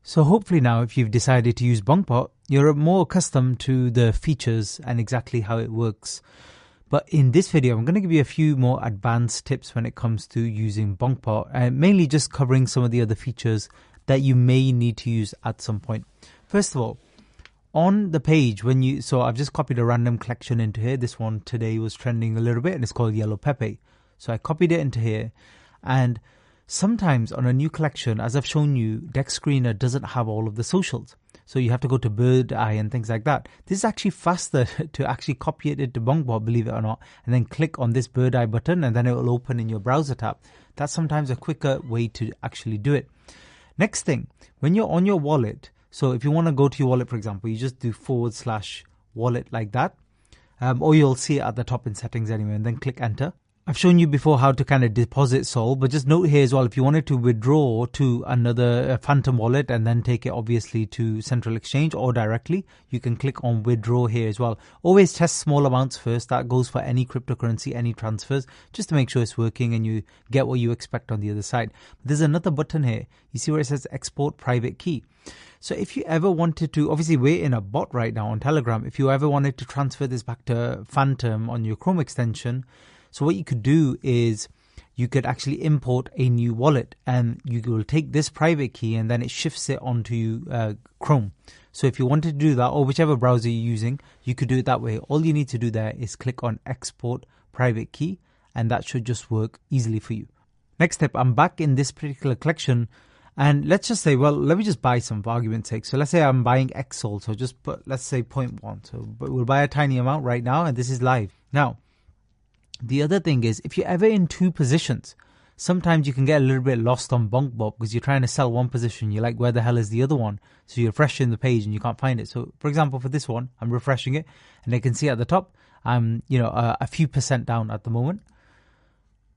So hopefully now, if you've decided to use Bonkbot, you're more accustomed to the features and exactly how it works. But in this video, I'm going to give you a few more advanced tips when it comes to using Bonkbot, and mainly just covering some of the other features that you may need to use at some point. First of all, on the page, so I've just copied a random collection into here. This one today was trending a little bit and it's called Yellow Pepe. So I copied it into here, and sometimes on a new collection, as I've shown you, Deck Screener doesn't have all of the socials. So you have to go to Bird Eye and things like that. This is actually faster to actually copy it into Bonkbot, believe it or not, and then click on this Bird Eye button and then it will open in your browser tab. That's sometimes a quicker way to actually do it. Next thing, when you're on your wallet, so if you want to go to your wallet, for example, you just do /wallet like that, or you'll see it at the top in settings anyway, and then click enter. I've shown you before how to kind of deposit Sol, but just note here as well, if you wanted to withdraw to another Phantom wallet and then take it obviously to Central Exchange or directly, you can click on withdraw here as well. Always test small amounts first. That goes for any cryptocurrency, any transfers, just to make sure it's working and you get what you expect on the other side. But there's another button here. You see where it says export private key. So if you ever wanted to, obviously we're in a bot right now on Telegram. If you ever wanted to transfer this back to Phantom on your Chrome extension, so what you could do is you could actually import a new wallet, and you will take this private key and then it shifts it onto Chrome. So if you wanted to do that, or whichever browser you're using, you could do it that way. All you need to do there is click on export private key, and that should just work easily for you. Next step, I'm back in this particular collection, and let's just say, well, let me just buy some for argument's sake. So let's say I'm buying XSOL, so just put, let's say 0.1. So but we'll buy a tiny amount right now, and this is live. Now, the other thing is, if you're ever in two positions, sometimes you can get a little bit lost on Bonkbot because you're trying to sell one position. You're like, where the hell is the other one? So you're refreshing the page and you can't find it. So for example, for this one, I'm refreshing it and I can see at the top, I'm, a few percent down at the moment.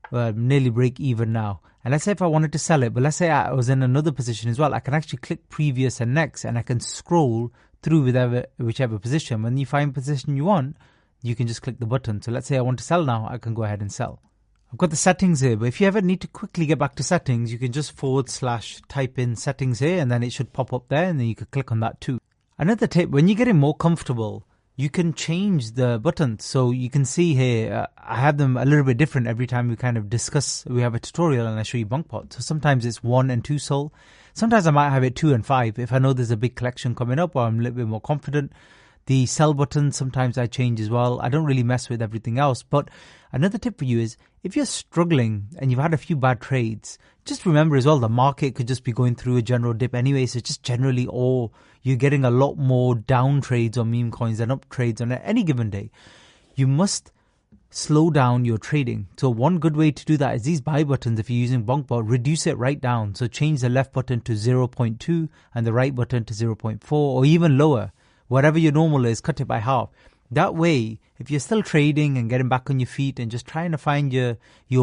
Nearly break even now. And let's say if I wanted to sell it, but let's say I was in another position as well, I can actually click previous and next, and I can scroll through whichever position. When you find position you want, you can just click the button. So let's say I want to sell now, I can go ahead and sell. I've got the settings here, but if you ever need to quickly get back to settings, you can just / type in settings here, and then it should pop up there, and then you could click on that too. Another tip, when you're getting more comfortable, you can change the buttons. So you can see here, I have them a little bit different every time we kind of discuss, we have a tutorial and I show you Bonkbot. So sometimes it's 1 and 2 Sol. Sometimes I might have it 2 and 5 if I know there's a big collection coming up or I'm a little bit more confident. The sell button, sometimes I change as well. I don't really mess with everything else. But another tip for you is, if you're struggling and you've had a few bad trades, just remember as well, the market could just be going through a general dip anyway. So just generally, or you're getting a lot more down trades on meme coins than up trades on any given day. You must slow down your trading. So one good way to do that is these buy buttons. If you're using Bonkbot, reduce it right down. So change the left button to 0.2 and the right button to 0.4 or even lower. Whatever your normal is, cut it by half. That way, if you're still trading and getting back on your feet and just trying to find your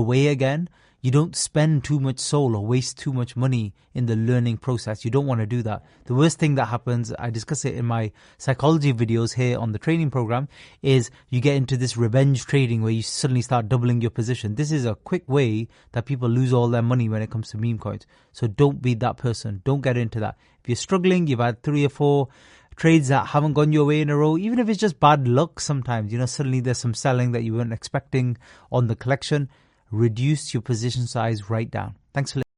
way again, you don't spend too much soul or waste too much money in the learning process. You don't want to do that. The worst thing that happens, I discuss it in my psychology videos here on the training program, is you get into this revenge trading where you suddenly start doubling your position. This is a quick way that people lose all their money when it comes to meme coins. So don't be that person. Don't get into that. If you're struggling, you've had 3 or 4 trades that haven't gone your way in a row, even if it's just bad luck sometimes, suddenly there's some selling that you weren't expecting on the collection, reduce your position size right down. Thanks for listening.